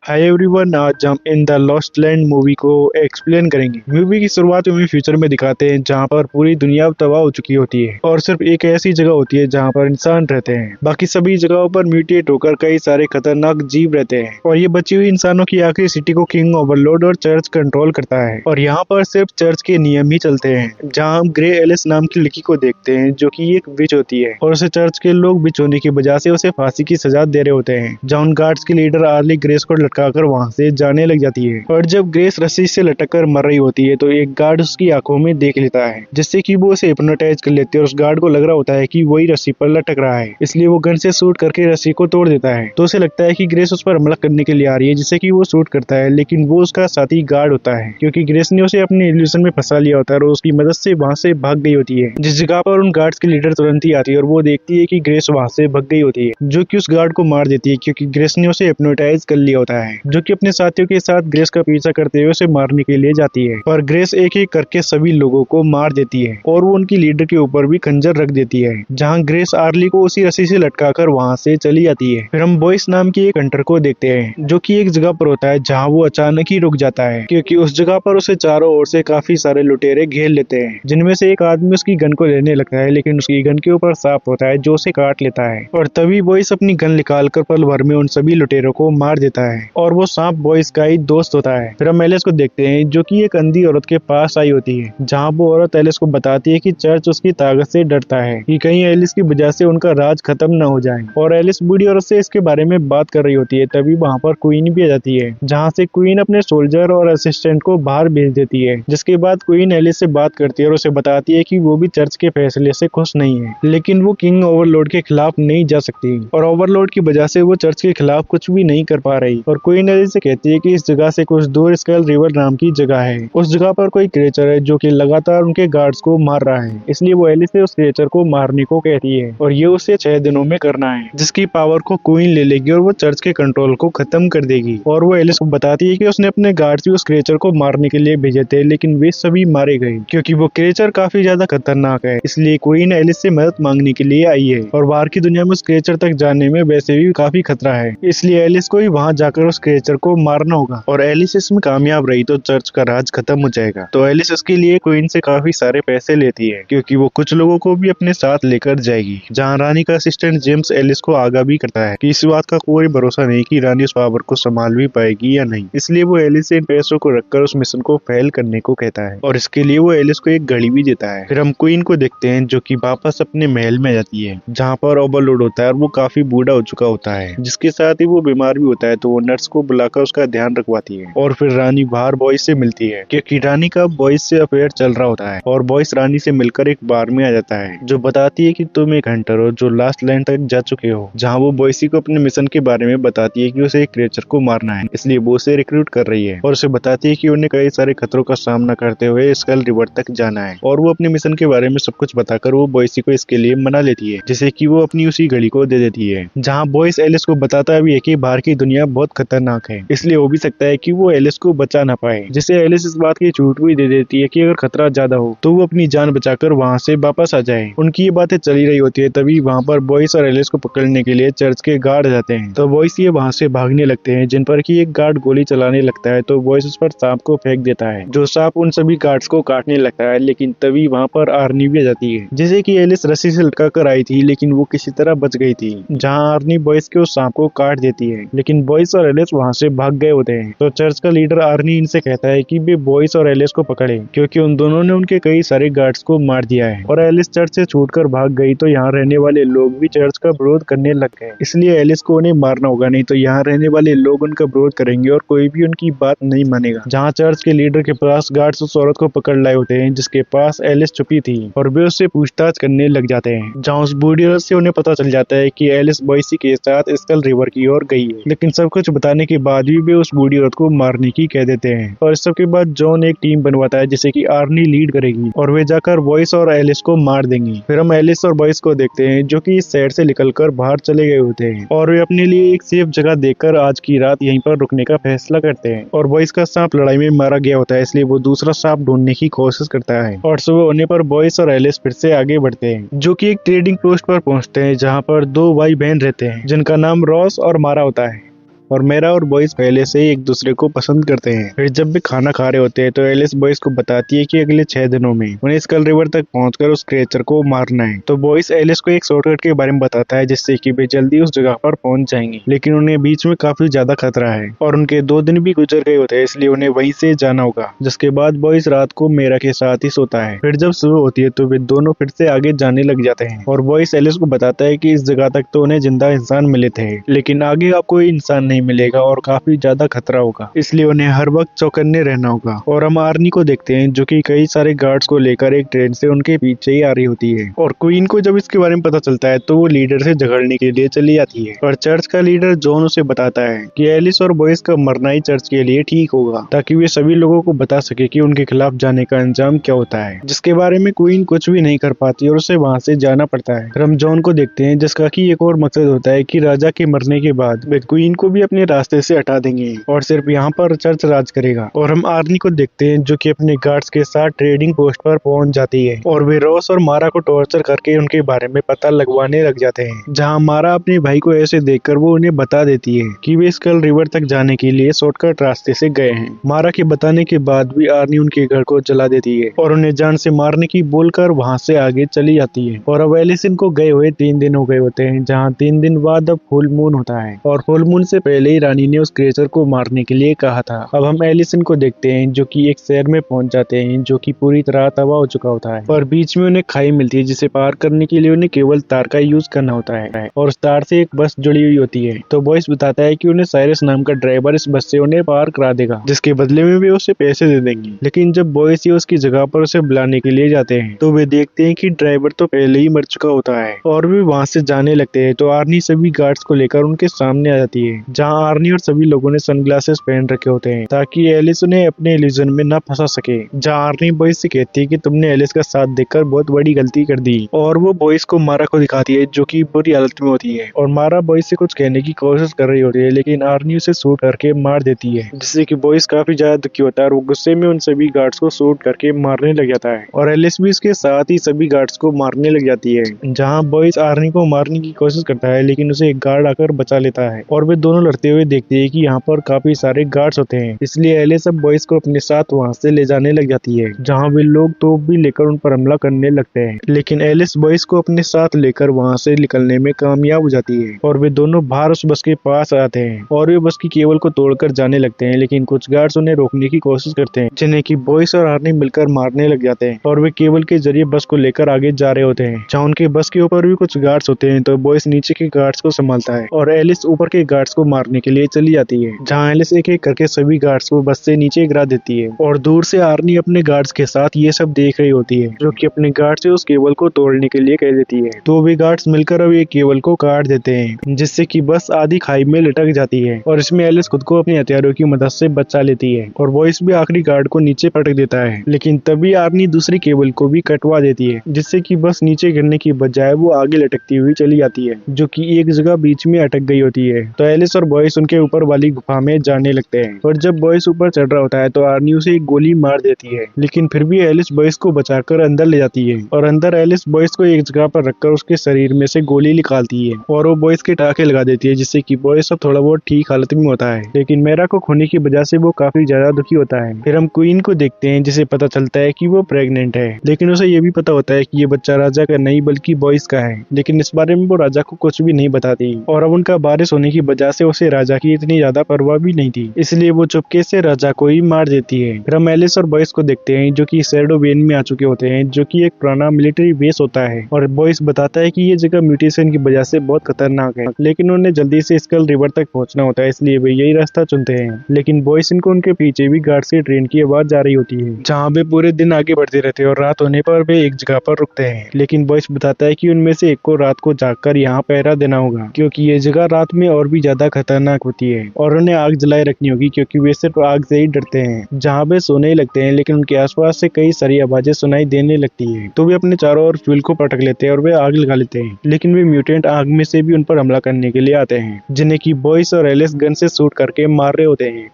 Hi everyone, आज हम in the lost land movie को एक्सप्लेन करेंगे। मूवी की शुरुआत में फ्यूचर में दिखाते हैं जहां पर पूरी दुनिया तबाह हो चुकी होती है और सिर्फ एक ऐसी जगह होती है जहां पर इंसान रहते हैं। बाकी सभी जगहों पर म्यूटेट होकर कई सारे खतरनाक जीव रहते हैं और ये बची हुई इंसानों की आखिरी सिटी को किंग ओवरलॉर्ड और चर्च कंट्रोल करता है और यहाँ पर सिर्फ चर्च के नियम ही चलते हैं। जहाँ हम ग्रे एलिस नाम की लड़की को देखते हैं जो कि एक विच होती है और उसे चर्च के लोग विच होने की वजह से उसे फांसी की सजा दे रहे होते हैं। जहाँ उन गार्ड्स की लीडर आर्ली ग्रेस को लटकाकर वहाँ से जाने लग जाती है और जब ग्रेस रस्सी से लटक कर मर रही होती है तो एक गार्ड उसकी आंखों में देख लेता है, जिससे कि वो उसे हिप्नोटाइज कर लेती है और उस गार्ड को लग रहा होता है कि वही रस्सी पर लटक रहा है, इसलिए वो गन से शूट करके रस्सी को तोड़ देता है। तो उसे लगता है कि ग्रेस उस पर हमला करने के लिए आ रही है, जिससे कि वो शूट करता है, लेकिन वो उसका साथी गार्ड होता है क्योंकि ग्रेस ने उसे अपने इल्यूजन में फंसा लिया होता है और उसकी मदद से वहाँ से भाग गई होती है। जिस जगह पर उन गार्ड्स की लीडर तुरंत ही आती है और वो देखती है कि ग्रेस वहाँ से भाग गई होती है, जो कि उस गार्ड को मार देती है क्योंकि ग्रेस ने उसे हिप्नोटाइज कर लिया होता है, जो कि अपने साथियों के साथ ग्रेस का पीछा करते हुए उसे मारने के लिए जाती है। और ग्रेस एक एक करके सभी लोगों को मार देती है और वो उनकी लीडर के ऊपर भी खंजर रख देती है, जहाँ ग्रेस आर्ली को उसी रस्सी से लटकाकर वहाँ से चली जाती है। फिर हम बॉयस नाम की एक हंटर को देखते हैं जो कि एक जगह पर होता है जहाँ वो अचानक ही रुक जाता है क्योंकि उस जगह पर उसे चारों ओर से काफी सारे लुटेरे घेर लेते हैं, जिनमें से एक आदमी उसकी गन को लेने लगता है, लेकिन उसकी गन के ऊपर सांप होता है जो उसे काट लेता है और तभी बॉयस अपनी गन निकाल कर पल भर में उन सभी लुटेरों को मार देता है और वो सांप बॉयस का ही दोस्त होता है। फिर हम एलिस को देखते हैं जो कि एक अंधी औरत के पास आई होती है, जहाँ वो औरत एलिस को बताती है कि चर्च उसकी ताकत से डरता है कि कहीं एलिस की वजह से उनका राज खत्म न हो जाए। और एलिस बूढ़ी औरत से इसके बारे में बात कर रही होती है, तभी वहाँ पर क्वीन भी आ जाती है, जहाँ से क्वीन अपने सोल्जर और असिस्टेंट को बाहर भेज देती है। जिसके बाद क्वीन एलिस से बात करती है और उसे बताती है कि वो भी चर्च के फैसले से खुश नहीं है, लेकिन वो किंग ओवरलॉर्ड के खिलाफ नहीं जा सकती और ओवरलॉर्ड की वजह से वो चर्च के खिलाफ कुछ भी नहीं कर पा रही। और क्वीन एलिस से कहती है कि इस जगह से कुछ दूर स्कल रिवर नाम की जगह है, उस जगह पर कोई क्रिएचर है जो कि लगातार उनके गार्ड्स को मार रहा है, इसलिए वो एलिस से उस क्रिएचर को मारने को कहती है और ये उसे 6 दिनों में करना है, जिसकी पावर को क्वीन ले लेगी और वो चर्च के कंट्रोल को खत्म कर देगी। और वो एलिस को बताती है कि उसने अपने गार्ड्स भी उस क्रिएचर को मारने के लिए भेजे थे, लेकिन वे सभी मारे गए क्योंकि वो क्रिएचर काफी ज्यादा खतरनाक है, इसलिए क्वीन एलिस से मदद मांगने के लिए आई है और बाहर की दुनिया में उस क्रिएचर तक जाने में वैसे भी काफी खतरा है, इसलिए एलिस को ही वहाँ जाकर उस क्रिएचर को मारना होगा और एलिस इसमें कामयाब रही तो चर्च का राज खत्म हो जाएगा। तो एलिस इसके लिए क्वीन से काफी सारे पैसे लेती है क्योंकि वो कुछ लोगों को भी अपने साथ लेकर जाएगी। जहाँ रानी का असिस्टेंट जेम्स एलिस को आगाह भी करता है कि इस बात का कोई भरोसा नहीं कि रानी उस पावर को संभाल भी पाएगी या नहीं, इसलिए वो एलिस से इन पैसों को रखकर उस मिशन को फेल करने को कहता है और इसके लिए वो एलिस को एक घड़ी भी देता है। फिर हम क्वीन को देखते हैं जो कि वापस अपने महल में जाती है, जहाँ पर ओवरलोड होता है और वो काफी बूढ़ा हो चुका होता है, जिसके साथ ही वो बीमार भी होता है, तो वो नर्स को बुलाकर उसका ध्यान रखवाती है। और फिर रानी बाहर बॉयज से मिलती है क्योंकि रानी का बॉयज से अफेयर चल रहा होता है और बॉयज रानी से मिलकर एक बार में आ जाता है, जो बताती है कि तुम एक हंटर हो जो लास्ट लैंड तक जा चुके हो, जहाँ वो बॉयसी को अपने मिशन के बारे में बताती है कि उसे एक क्रिएचर को मारना है, इसलिए वो उसे रिक्रूट कर रही है और उसे बताती है कि उन्हें कई सारे खतरों का सामना करते हुए स्कल रिवर तक जाना है और वो अपने मिशन के बारे में सब कुछ बताकर वो बॉयसी को इसके लिए मना लेती है, जिसे कि वो अपनी उसी घड़ी को दे देती है। जहाँ बॉयस एलिस को बताता भी है कि बाहर की दुनिया बहुत खतरनाक है, इसलिए हो भी सकता है कि वो एलिस को बचा ना पाए, जिसे एलिस इस बात की छूट भी दे देती है कि अगर खतरा ज्यादा हो तो वो अपनी जान बचाकर वहाँ से वापस आ जाए। उनकी ये बातें चली रही होती है, तभी वहाँ पर बॉयस और एलिस को पकड़ने के लिए चर्च के गार्ड जाते हैं, तो बॉयस ये वहाँ से भागने लगते हैं, जिन पर कि एक गार्ड गोली चलाने लगता है, तो बॉयस उस पर सांप को फेंक देता है, जो सांप उन सभी गार्ड्स को काटने लगता है, लेकिन तभी वहाँ पर आर्नी भी आ जाती है, जिसे कि एलिस रस्सी से लटका कर आई थी, लेकिन वो किसी तरह बच गई थी। जहाँ आर्नी बॉयस के उस सांप को काट देती है, लेकिन बॉयस और एलिस वहाँ से भाग गए होते हैं। तो चर्च का लीडर आर्नी इनसे कहता है कि वे बॉयस और एलिस को पकड़े क्योंकि उन दोनों ने उनके कई सारे गार्ड्स को मार दिया है और एलिस चर्च से छूटकर भाग गई, तो यहाँ रहने वाले लोग भी चर्च का विरोध करने लग गए, इसलिए एलिस को उन्हें मारना होगा, नहीं तो यहाँ रहने वाले लोग उनका विरोध करेंगे और कोई भी उनकी बात नहीं मानेगा। जहाँ चर्च के लीडर के पास गार्ड्स उस औरत को पकड़ लाए होते हैं जिसके पास एलिस छुपी थी और वे उससे पूछताछ करने लग जाते हैं, जहाँ उस बूढ़ी औरत से उन्हें पता चल जाता है कि एलिस बॉयसी के साथ स्कल रिवर की ओर गई है, लेकिन सब कुछ बताने के बाद भी वे उस बूढ़ी औरत को मारने की कह देते हैं। और इस सब के बाद जॉन एक टीम बनवाता है जिसे कि आर्नी लीड करेगी और वे जाकर बॉयस और एलिस को मार देंगी। फिर हम एलिस और बॉयस को देखते हैं जो कि इस शहर से निकलकर बाहर चले गए होते हैं और वे अपने लिए एक सेफ जगह देखकर आज की रात यहीं पर रुकने का फैसला करते हैं। और बॉयस का सांप लड़ाई में मारा गया होता है, इसलिए वो दूसरा सांप ढूंढने की कोशिश करता है और सुबह होने पर बॉयस और एलिस फिर से आगे बढ़ते हैं, जो कि एक ट्रेडिंग पोस्ट पर पहुंचते हैं, जहां पर 2 भाई बहन रहते हैं जिनका नाम रॉस और मारा होता है। और मेरा और बॉयज पहले से ही एक दूसरे को पसंद करते हैं। फिर जब भी खाना खा रहे होते हैं तो एलिस बॉयज को बताती है कि अगले 6 दिनों में उन्हें स्कल रिवर तक पहुंचकर उस क्रिएचर को मारना है। तो बॉयज एलिस को एक शॉर्टकट के बारे में बताता है जिससे कि वे जल्दी उस जगह पर पहुंच जाएंगे, लेकिन उन्हें बीच में काफी ज्यादा खतरा है और उनके 2 दिन भी गुजर गए होते हैं, इसलिए उन्हें वहीं से जाना होगा। जिसके बाद बॉयज रात को मेरा के साथ ही सोता है। फिर जब सुबह होती है तो वे दोनों फिर से आगे जाने लग जाते हैं और बॉयज एलिस को बताता है कि इस जगह तक तो उन्हें जिंदा इंसान मिले थे, लेकिन आगे अब कोई इंसान नहीं मिलेगा और काफी ज्यादा खतरा होगा, इसलिए उन्हें हर वक्त चौकन्ने रहना होगा। और हम आर्नी को देखते हैं जो कि कई सारे गार्ड्स को लेकर एक ट्रेन से उनके पीछे ही आ रही होती है। और क्वीन को जब इसके बारे में पता चलता है तो वो लीडर से झगड़ने के लिए चली जाती है और चर्च का लीडर जॉन उसे बताता है कि एलिस और बॉयज का मरना ही चर्च के लिए ठीक होगा, ताकि वे सभी लोगों को बता सके कि उनके खिलाफ जाने का अंजाम क्या होता है, जिसके बारे में क्वीन कुछ भी नहीं कर पाती और उसे वहाँ से जाना पड़ता है। फिर हम जॉन को देखते हैं जिसका कि एक और मकसद होता है कि राजा के मरने के बाद वे क्वीन को भी अपने रास्ते से हटा देंगे और सिर्फ यहाँ पर चर्च राज करेगा। और हम आर्नी को देखते हैं जो कि अपने गार्ड्स के साथ ट्रेडिंग पोस्ट पर पहुंच जाती है और वे रॉस और मारा को टॉर्चर करके उनके बारे में पता लगवाने लग जाते हैं, जहाँ मारा अपने भाई को ऐसे देखकर वो उन्हें बता देती है कि वे स्कल रिवर तक जाने के लिए शॉर्टकट रास्ते से गए हैं। मारा के बताने के बाद भी आर्नी उनके घर को जला देती है और उन्हें जान से मारने की बोलकर वहाँ से आगे चली जाती है। और अब एलिसन को गए हुए 3 दिन हो गए होते हैं, जहाँ 3 दिन बाद अब फुल मून होता है और फुल मून से पहले ही रानी ने उस क्रिएचर को मारने के लिए कहा था। अब हम एलिसन को देखते हैं जो कि एक शहर में पहुंच जाते हैं जो कि पूरी तरह तबाह हो चुका होता है और बीच में उन्हें खाई मिलती है जिसे पार करने के लिए उन्हें केवल तार का यूज करना होता है और उस तार से एक बस जुड़ी हुई होती है। तो बॉयस बताता है कि उन्हें साइरस नाम का ड्राइवर इस बस से उन्हें पार करा देगा, जिसके बदले में वे उसे पैसे दे देंगे। लेकिन जब बॉयस ये उसकी जगह पर उसे बुलाने के लिए जाते हैं तो वे देखते हैं कि ड्राइवर तो पहले ही मर चुका होता है और वे वहाँ से जाने लगते हैं। तो आर्नी सभी गार्ड्स को लेकर उनके सामने आ जाती है, जहाँ आर्नी और सभी लोगों ने सनग्लासेस पहन रखे होते हैं ताकि एलिस उन्हें अपने इल्यूजन में न फंसा सके। जहाँ आर्नी बॉयस से कहती है कि तुमने एलिस का साथ देकर बहुत बड़ी गलती कर दी और वो बॉयस को मारा को दिखाती है जो कि बुरी हालत में होती है और मारा बॉयस से कुछ कहने की कोशिश कर रही होती है, लेकिन आर्नी उसे शूट करके मार देती है, जिससे कि बॉयस काफी ज्यादा दुखी होता है और वो गुस्से में उन सभी गार्ड्स को शूट करके मारने लग जाता है और एलिस भी इसके साथ ही सभी गार्ड्स को मारने लग जाती है। जहाँ बॉयस आर्नी को मारने की कोशिश करता है लेकिन उसे एक गार्ड आकर बचा लेता है और वे दोनों लड़ते हुए देखते हैं कि यहाँ पर काफी सारे गार्ड्स होते हैं, इसलिए एलिस अब बॉयस को अपने साथ वहाँ से ले जाने लग जाती है, जहाँ वे लोग तोप भी लेकर उन पर हमला करने लगते हैं। लेकिन एलिस बॉयस को अपने साथ लेकर वहाँ से निकलने में कामयाब हो जाती है और वे दोनों बाहर उस बस के पास आते हैं और वे बस की केबल को तोड़कर जाने लगते हैं, लेकिन कुछ गार्ड्स उन्हें रोकने की कोशिश करते हैं, जिन्हें की बॉयस और आर्नी मिलकर मारने लग जाते हैं और वे केबल के जरिए बस को लेकर आगे जा रहे होते हैं। जहाँ उनके बस के ऊपर भी कुछ गार्ड्स होते हैं तो बॉयस नीचे के गार्ड्स को संभालता है और एलिस ऊपर के गार्ड्स को मारने के लिए चली जाती है, जहाँ एलिस एक एक करके सभी गार्ड्स को बस से नीचे गिरा देती है और दूर से आर्नी अपने गार्ड्स के साथ ये सब देख रही होती है, जो कि अपने गार्ड से उस केबल को तोड़ने के लिए कह देती है। तो वे गार्ड्स मिलकर अब ये केबल को काट देते हैं, जिससे कि बस आधी खाई में लटक जाती है और इसमें एलिस खुद को अपने हथियारों की मदद से बचा लेती है और बॉयस भी आखिरी गार्ड को नीचे पटक देता है। लेकिन तभी आर्नी दूसरी केबल को भी कटवा देती है, जिससे कि बस नीचे गिरने की बजाय वो आगे लटकती हुई चली जाती है, जो कि एक जगह बीच में अटक गई होती है। तो एलिस और बॉयस उनके ऊपर वाली गुफा में जाने लगते हैं और जब बॉयस ऊपर चढ़ रहा होता है तो आर्नी उसे एक गोली मार देती है, लेकिन फिर भी एलिस बॉयस को बचाकर अंदर ले जाती है और अंदर एलिस बॉयस को एक जगह पर रखकर उसके शरीर में से गोली निकालती है और वो बॉयस के टाके लगा देती है, जिससे कि बॉयस अब थोड़ा बहुत ठीक हालत में होता है। लेकिन मेरा को खोने की वजह से वो काफी ज्यादा दुखी होता है। फिर हम क्वीन को देखते हैं जिसे पता चलता है कि वो प्रेग्नेंट है, लेकिन उसे ये भी पता होता है कि ये बच्चा राजा का नहीं बल्कि बॉयस का है, लेकिन इस बारे में वो राजा को कुछ भी नहीं बताती और अब उनका बारिश होने की वजह से उसे राजा की इतनी ज्यादा परवाह भी नहीं थी, इसलिए वो चुपके से राजा को ही मार देती है। फिर हम एलिस और बॉयस को देखते हैं जो कि शैडो वेन में आ चुके होते हैं, जो कि एक पुराना मिलिट्री बेस होता है और बॉयस बताता है कि ये जगह म्यूटेशन की वजह से बहुत खतरनाक है, लेकिन उन्हें जल्दी से स्कल रिवर तक पहुंचना होता है, इसलिए वे यही रास्ता चुनते हैं। लेकिन बॉयस इनको उनके पीछे भी गार्ड से ट्रेन की आवाज जा रही होती है, जहाँ वे पूरे दिन आगे बढ़ते रहते हैं और रात होने पर वे एक जगह पर रुकते हैं। लेकिन बॉयस बताता है कि उनमें से एक को रात को जागकर यहाँ पहरा देना होगा, क्योंकि ये जगह रात में और भी ज्यादा खतरनाक होती है और उन्हें आग जलाए रखनी होगी, क्योंकि वे सिर्फ आग से ही डरते हैं। जहाँ वे सोने ही लगते हैं, लेकिन उनके आसपास से कई सारी आवाजें सुनाई देने लगती है, तो वे अपने चारों ओर फ्यूल को पटक लेते हैं और वे आग लगा लेते हैं। लेकिन वे म्यूटेंट आग में से भी उन पर हमला करने के लिए आते हैं, जिन्हें की बॉयस और एलिस गन से शूट करके मार रहे होते हैं।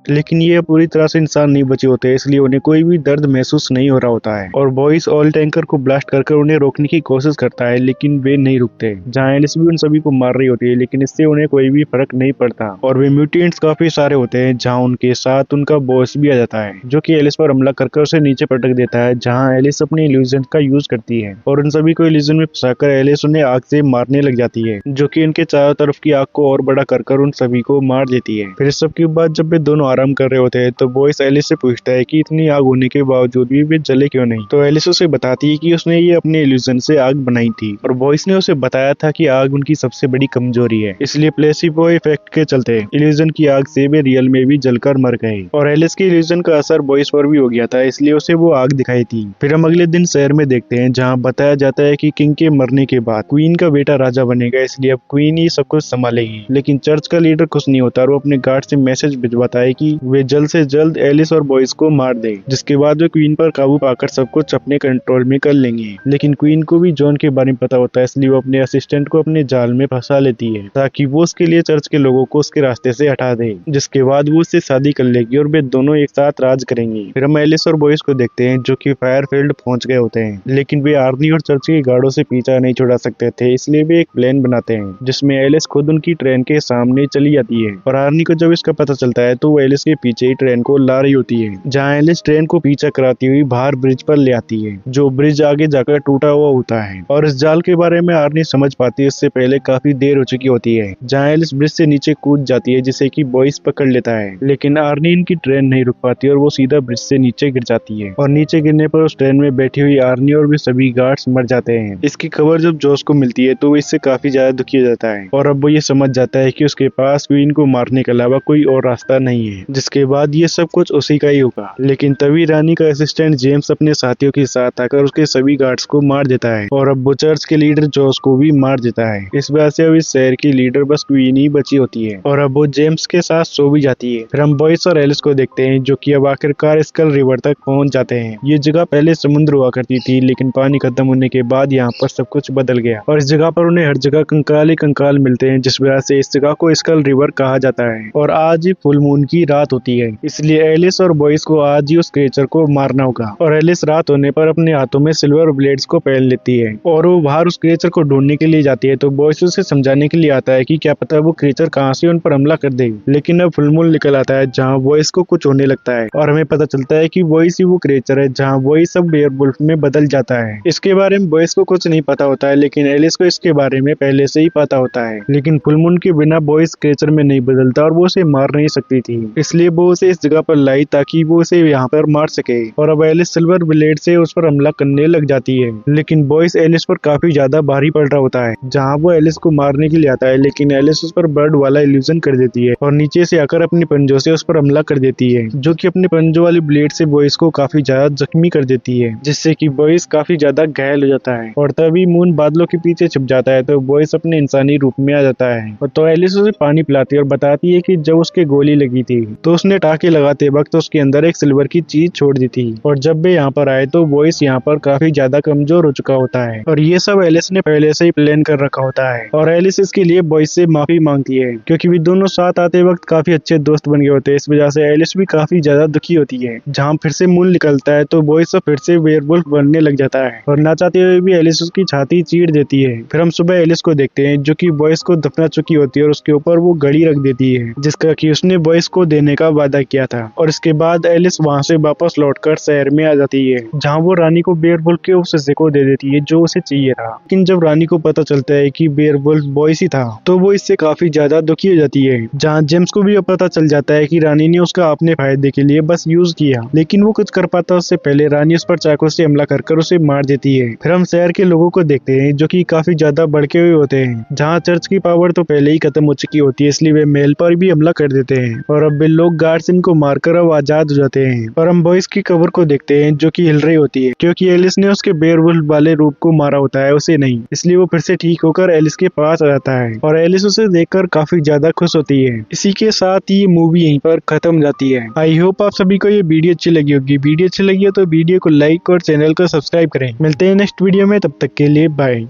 लेकिन ये पूरी तरह से इंसान नहीं बचे होते, इसलिए उन्हें कोई भी दर्द महसूस नहीं हो रहा होता है। और बॉयस ऑयल टैंकर को ब्लास्ट कर उन्हें रोकने की कोशिश करता है, लेकिन वे नहीं रुकते। जहाँ एलिस भी उन सभी को मार रही होती है, लेकिन इससे उन्हें कोई भी फर्क नहीं पड़ता। और वे म्यूटेंट्स काफी सारे होते हैं, जहाँ उनके साथ उनका बॉस भी आ जाता है, जो कि एलिस पर हमला कर उसे नीचे पटक देता है। जहाँ एलिस अपने इल्यूजन का यूज करती है और उन सभी को इल्यूजन में फंसाकर एलिस उन्हें आग से मारने लग जाती है, जो कि उनके चारों तरफ की आग को और बड़ा कर उन सभी को मार देती है। फिर इस सब के बाद जब वे दोनों आराम कर रहे होते हैं, तो बॉयस एलिस से पूछता है कि इतनी आग होने के बावजूद भी वे जले क्यों नहीं। तो एलिस उसे बताती है कि उसने ये अपने इल्यूजन से आग बनाई थी, और बॉयस ने उसे बताया था कि आग उनकी सबसे बड़ी कमजोरी है, इसलिए प्लेसिबो इफेक्ट के चलते इल्यूजन की आग से वे रियल में भी जलकर मर गए। और एलिस के इल्यूजन का असर बॉयस पर भी हो गया था, इसलिए उसे वो आग दिखाई थी। फिर हम अगले दिन शहर में देखते हैं, जहाँ बताया जाता है कि किंग के मरने के बाद क्वीन का बेटा राजा बनेगा, इसलिए अब क्वीन ही सब कुछ संभालेगी। लेकिन चर्च का लीडर खुश नहीं होता और वो अपने गार्ड से मैसेज भिजवाता है कि वे जल्द से जल्द एलिस और बॉयस को मार दे, जिसके बाद वे क्वीन पर काबू पाकर सब कुछ अपने कंट्रोल में कर लेंगे। लेकिन क्वीन को भी जॉन के बारे में पता होता है, इसलिए वो अपने असिस्टेंट को अपने जाल में फंसा लेती है, ताकि वो उसके लिए चर्च के लोगों को उसके रास्ते से हटा दे, जिसके बाद वो उससे शादी कर लेगी और वे दोनों एक साथ राज करेंगे। फिर हम एलिस और बॉयस को देखते हैं, जो कि फायरफील्ड पहुंच गए होते हैं, लेकिन वे आर्नी और चर्च के गार्डों से पीछा नहीं छुड़ा सकते थे, इसलिए वे एक प्लान बनाते हैं, जिसमें एलिस खुद उनकी ट्रेन के सामने चली जाती है। और आर्नी को जब इसका पता चलता है, तो वो एलिस के पीछे ही ट्रेन को ला रही होती है, जहाँ एलिस ट्रेन को पीछा कराती हुई बाहर ब्रिज पर ले आती है, जो ब्रिज आगे जाकर टूटा हुआ होता है। और इस जाल के बारे में आर्नी समझ पाती है इससे पहले काफी देर हो चुकी होती है, जहाँ एलिस ब्रिज से नीचे कूद जाती है, जिसे कि बॉयस पकड़ लेता है। लेकिन आर्नी इनकी ट्रेन नहीं रुक पाती और वो सीधा ब्रिज से नीचे गिर जाती है, और नीचे गिरने पर उस ट्रेन में बैठी हुई आर्नी और भी सभी गार्ड्स मर जाते हैं। इसकी खबर जब जॉस को मिलती है, तो वो इससे काफी ज्यादा दुखी हो जाता है, और अब वो ये समझ जाता है कि उसके पास क्वीन को मारने के अलावा कोई और रास्ता नहीं है, जिसके बाद ये सब कुछ उसी का ही होगा। लेकिन तभी रानी का असिस्टेंट जेम्स अपने साथियों के साथ आकर उसके सभी गार्ड्स को मार देता है, और अब वो चर्च के लीडर जॉस को भी मार देता है। इस वजह से अब इस शहर की लीडर बस क्वीन ही बची होती है, और अब वो जेम्स के साथ सो भी जाती है। फिर हम बॉयस और एलिस को देखते हैं, जो कि अब आखिरकार स्कल रिवर तक पहुंच जाते हैं। ये जगह पहले समुद्र हुआ करती थी, लेकिन पानी खत्म होने के बाद यहाँ पर सब कुछ बदल गया, और इस जगह पर उन्हें हर जगह कंकाल ही कंकाल मिलते हैं, जिस वजह से इस जगह को स्कल रिवर कहा जाता है। और आज ही फुल मून की रात होती है, इसलिए एलिस और बॉयस को आज ही उस क्रिएचर को मारना होगा। और एलिस रात होने पर अपने हाथों में सिल्वर ब्लेड्स को पहन लेती है, और वो बाहर उस क्रिएचर को ढूंढने के लिए जाती है। तो बॉयस उसे समझाने के लिए आता है कि क्या पता वो क्रिएचर कहाँ से उन पर हमला कर दे। लेकिन अब फुल मून निकल आता है, जहाँ बॉयस को कुछ होने लगता है, और हमें पता चलता है कि बॉयस ही वो क्रिएचर है, जहाँ बॉयस सब वेयरवुल्फ में बदल जाता है। इसके बारे में बॉयस को कुछ नहीं पता होता है, लेकिन एलिस को इसके बारे में पहले से ही पता होता है। लेकिन फुल मून के बिना बॉयस क्रिएचर में नहीं बदलता, और वो उसे मार नहीं सकती थी, इसलिए वो उसे इस जगह पर लाई ताकि वो उसे यहाँ पर मार सके। और अब एलिस सिल्वर ब्लेड से उस पर हमला करने लग जाती है, लेकिन बॉयस एलिस पर काफी ज्यादा भारी पड़ रहा होता है, जहाँ वो एलिस को मारने के लिए आता है, लेकिन एलिस उस पर बर्ड वाला इल्यूजन कर देती है, और नीचे से आकर अपने पंजों से उस पर हमला कर देती है, जो कि अपने पंजों वाली ब्लेड से बॉयस को काफी ज्यादा जख्मी कर देती है, जिससे कि बॉयस काफी ज्यादा घायल हो जाता है। और तभी मून बादलों के पीछे छिप जाता है, तो बॉयस अपने इंसानी रूप में आ जाता है। और तो एलिस उसे पानी पिलाती है और बताती है कि जब उसके गोली लगी थी, तो उसने टाके लगाते वक्त उसके अंदर एक सिल्वर की चीज छोड़ दी थी, और जब वे यहाँ पर आए, तो बॉयस यहाँ पर काफी ज्यादा कमजोर हो चुका होता है, और ये सब एलिस ने पहले से ही प्लान कर रखा होता है। और एलिस इसके लिए बॉयस से माफी मांगती है, क्योंकि वे दोनों साथ आते वक्त काफी अच्छे दोस्त बन गए होते हैं। इस वजह से एलिस भी काफी ज्यादा दुखी होती है। जहाँ फिर से मून निकलता है, तो बॉयस फिर से वेयरवुल्फ बनने लग जाता है, और ना चाहते हुए भी एलिस उसकी छाती चीर देती है। फिर हम सुबह एलिस को देखते हैं, जो कि बॉयस को दफना चुकी होती है, और उसके ऊपर वो घड़ी रख देती है, जिसका कि उसने बॉयस को देने का वादा किया था। और इसके बाद एलिस वहाँ से वापस लौटकर शहर में आ जाती है, जहाँ वो रानी को वेयरवुल्फ के उस हिस्से को दे देती है जो उसे चाहिए था। लेकिन जब रानी को पता चलता है कि वेयरवुल्फ बॉयस ही था, तो वो इससे काफी ज्यादा दुखी हो जाती है। जहाँ जेम्स को भी पता चल जाता है कि रानी ने उसका अपने फायदे के लिए बस यूज किया, लेकिन वो कुछ कर पाता उससे पहले रानी उस पर चाकू से हमला कर उसे मार देती है। फिर हम शहर के लोगों को देखते हैं, जो कि काफी ज्यादा भड़के हुए होते हैं, जहाँ चर्च की पावर तो पहले ही खत्म हो चुकी होती है, इसलिए वे महल पर भी हमला कर देते हैं, और अब वे लोग गार्ड्स इनको मारकर अब आजाद हो जाते हैं। और हम बॉयस की कब्र को देखते हैं, जो कि हिल रही होती है, क्योंकि एलिस ने उसके वेयरवुल्फ वाले रूप को मारा होता है, उसे नहीं, इसलिए वो फिर से ठीक होकर एलिस के पास आ जाता है, और एलिस उसे देखकर काफी ज्यादा खुश होती है। इसी के साथ ही ये मूवी यहीं पर खत्म जाती है। आई होप आप सभी को ये वीडियो अच्छी लगी होगी। वीडियो अच्छी लगी हो तो वीडियो को लाइक और चैनल को सब्सक्राइब करें। मिलते हैं नेक्स्ट वीडियो में, तब तक के लिए बाय।